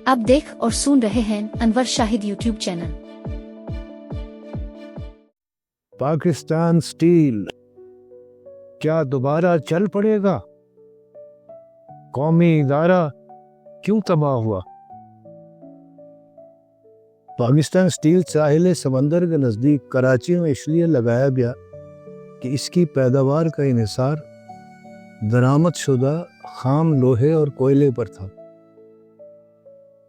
आप देख और सुन रहे हैं Anwar Shahid YouTube channel. Pakistan steel क्या दोबारा चल पड़ेगा? कौमी इदारा क्यों तबाह हुआ? पाकिस्तान स्टील साहिल समंदर के नज़दीक कराची में इसलिए लगाया गया कि इसकी पैदावार का इन्हिसार दरामद शुदा खाम लोहे और कोयले पर था।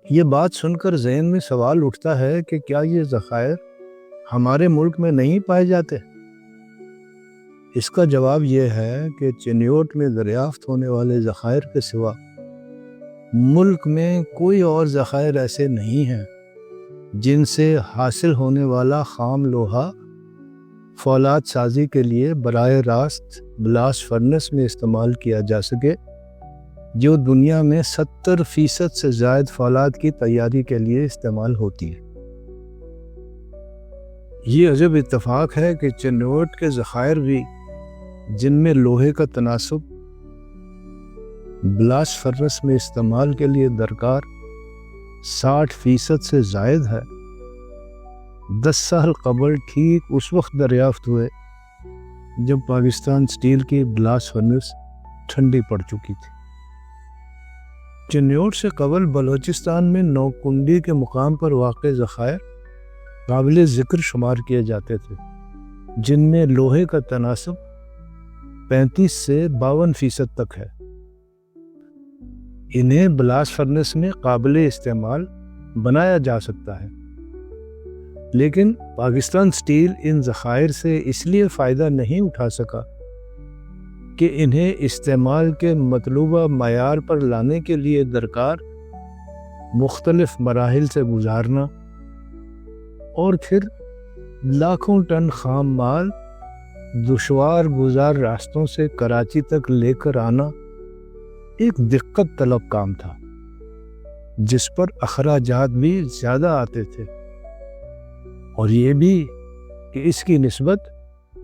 ये बात सुनकर ज़हन में सवाल उठता है कि क्या ये ज़खायर हमारे मुल्क में नहीं पाए जाते? इसका जवाब यह है कि चिन्योट में दरियाफ्त होने वाले ज़खायर के सिवा मुल्क में कोई और ज़खायर ऐसे नहीं हैं जिनसे हासिल होने वाला खाम लोहा फौलाद साजी के लिए बराह रास्त ब्लास्ट फर्नेस में इस्तेमाल किया जा सके, जो दुनिया में 70% से ज़ायद फौलाद की तैयारी के लिए इस्तेमाल होती है। ये अजब इत्तफाक है कि चिन्योट के ज़खायर भी जिनमें लोहे का तनासुब ब्लास्ट फर्नेस में इस्तेमाल के लिए दरकार 60% से ज़ायद है, 10 साल कबल ठीक उस वक्त दरियाफ्त हुए जब पाकिस्तान स्टील की ब्लास्ट फर्नेस ठंडी पड़ चुकी थी। चिन्योट से कबल बलोचिस्तान में नौकुंडी के मुकाम पर वाक़े ज़खायर काबिल ज़िक्र शुमार किए जाते थे, जिनमें लोहे का तनासब 35 से 52% तक है। इन्हें ब्लास्ट फर्नेस में काबिल इस्तेमाल बनाया जा सकता है, लेकिन पाकिस्तान स्टील इन ज़खायर से इसलिए फ़ायदा नहीं उठा सका कि इन्हें इस्तेमाल के मतलूबा मयार पर लाने के लिए दरकार मुख्तलिफ मराहिल से गुजारना और फिर लाखों टन खाम माल दुश्वार गुजार रास्तों से कराची तक लेकर आना एक दिक्कत तलब काम था, जिस पर अखराजात भी ज़्यादा आते थे, और ये भी कि इसकी निस्बत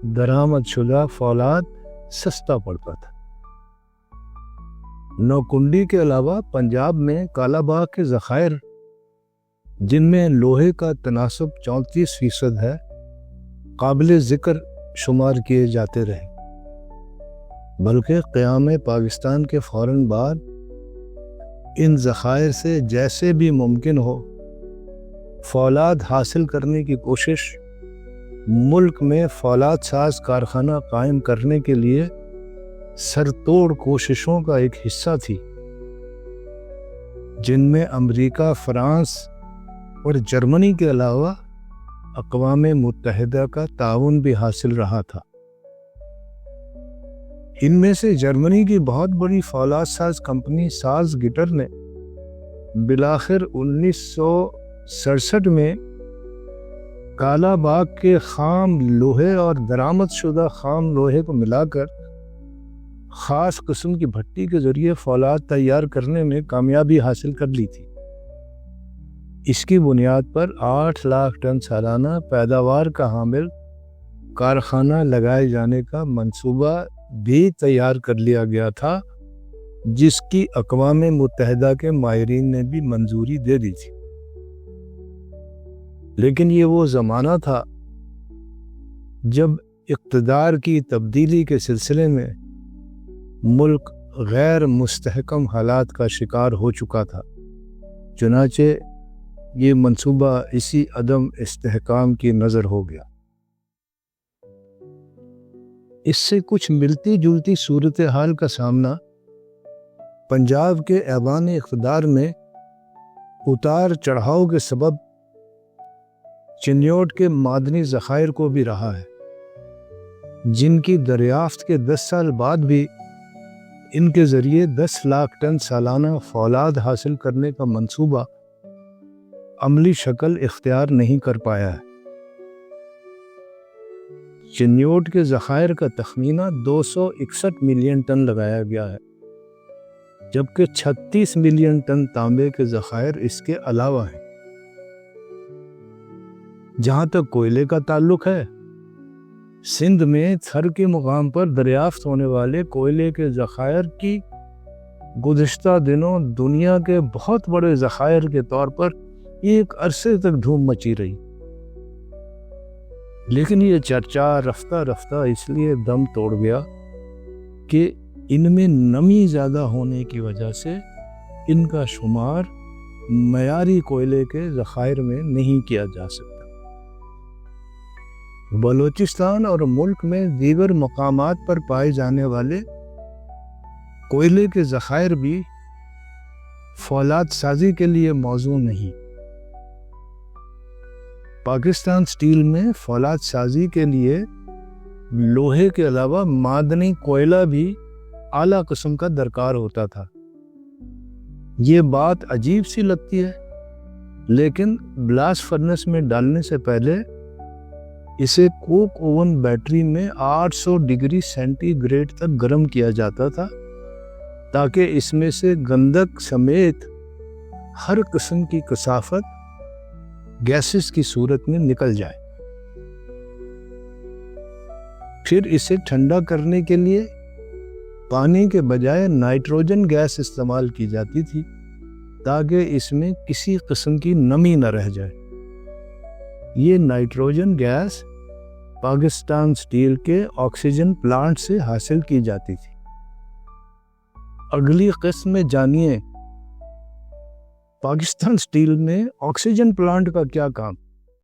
दरामद शुदा फौलाद सस्ता पड़ता था। नौकुंडी के अलावा पंजाब में कालाबाग के ज़खायर, जिनमें लोहे का तनासब 34% है, काबिल ज़िक्र शुमार किए जाते रहे, बल्कि क़याम पाकिस्तान के फ़ौरन बाद इन ज़खायर से जैसे भी मुमकिन हो फौलाद हासिल करने की कोशिश मुल्क में फौलाद साज कारखाना कायम करने के लिए सरतोड़ कोशिशों का एक हिस्सा थी, जिनमें अमेरिका, फ्रांस और जर्मनी के अलावा अक़वाम मुत्तहिदा का ताउन भी हासिल रहा था। इनमें से जर्मनी की बहुत बड़ी फौलाद साज कंपनी साल्ज़ गिटर ने बिलाखिर 1967 में कालाबाग के खाम लोहे और दरामद शुदा खाम लोहे को मिलाकर ख़ास किस्म की भट्टी के ज़रिए फौलाद तैयार करने में कामयाबी हासिल कर ली थी। इसकी बुनियाद पर 8 लाख टन सालाना पैदावार का हामिल कारखाना लगाए जाने का मंसूबा भी तैयार कर लिया गया था, जिसकी अक़वाम मुत्तहिदा के माहिरीन ने भी मंजूरी दे दी थी। लेकिन ये वो ज़माना था जब इक़्तिदार की तब्दीली के सिलसिले में मुल्क गैर मुस्तहकम हालात का शिकार हो चुका था। चुनाचे ये मंसूबा इसी अदम इस्तेहकाम की नज़र हो गया। इससे कुछ मिलती जुलती सूरत हाल का सामना पंजाब के ऐवान इक़्तिदार में उतार चढ़ाव के सबब चिन्योट के मादनी ज़खायर को भी रहा है, जिनकी दरियाफ्त के 10 साल बाद भी इनके ज़रिए 10 लाख टन सालाना फौलाद हासिल करने का मंसूबा अमली शक्ल इख्तियार नहीं कर पाया है। चिन्योट के ज़खायर का तखमीना 261 मिलियन टन लगाया गया है, जबकि 36 मिलियन टन तांबे के ज़खायर इसके अलावा हैं। जहाँ तक कोयले का ताल्लुक है, सिंध में थर के मुकाम पर दरियाफ्त होने वाले कोयले के ज़खायर की گزشتہ دنوں دنیا کے بہت بڑے ذخائر کے طور پر ایک عرصے تک دھوم مچی رہی، لیکن یہ چرچا رفتہ رفتہ اس لیے دم توڑ گیا کہ ان میں نمی زیادہ ہونے کی وجہ سے ان کا شمار معیاری کوئلے کے ذخائر میں نہیں کیا جا سکتا۔ بلوچستان اور ملک میں دیگر مقامات پر پائے جانے والے کوئلے کے ذخائر بھی فولاد سازی کے لیے موزوں نہیں۔ پاکستان سٹیل میں فولاد سازی کے لیے لوہے کے علاوہ معدنی کوئلہ بھی اعلیٰ قسم کا درکار ہوتا تھا۔ یہ بات عجیب سی لگتی ہے، لیکن بلاسٹ فرنس میں ڈالنے سے پہلے اسے کوک اوون بیٹری میں 800 ڈگری سینٹی گریڈ تک گرم کیا جاتا تھا تاکہ اس میں سے گندک سمیت ہر قسم کی کثافت گیسز کی صورت میں نکل جائے۔ پھر اسے ٹھنڈا کرنے کے لیے پانی کے بجائے نائٹروجن گیس استعمال کی جاتی تھی تاکہ اس میں کسی قسم کی نمی نہ رہ جائے۔ یہ نائٹروجن گیس پاکستان سٹیل کے آکسیجن پلانٹ سے حاصل کی جاتی تھی۔ اگلی قسم میں جانیے پاکستان سٹیل میں آکسیجن پلانٹ کا کیا کام۔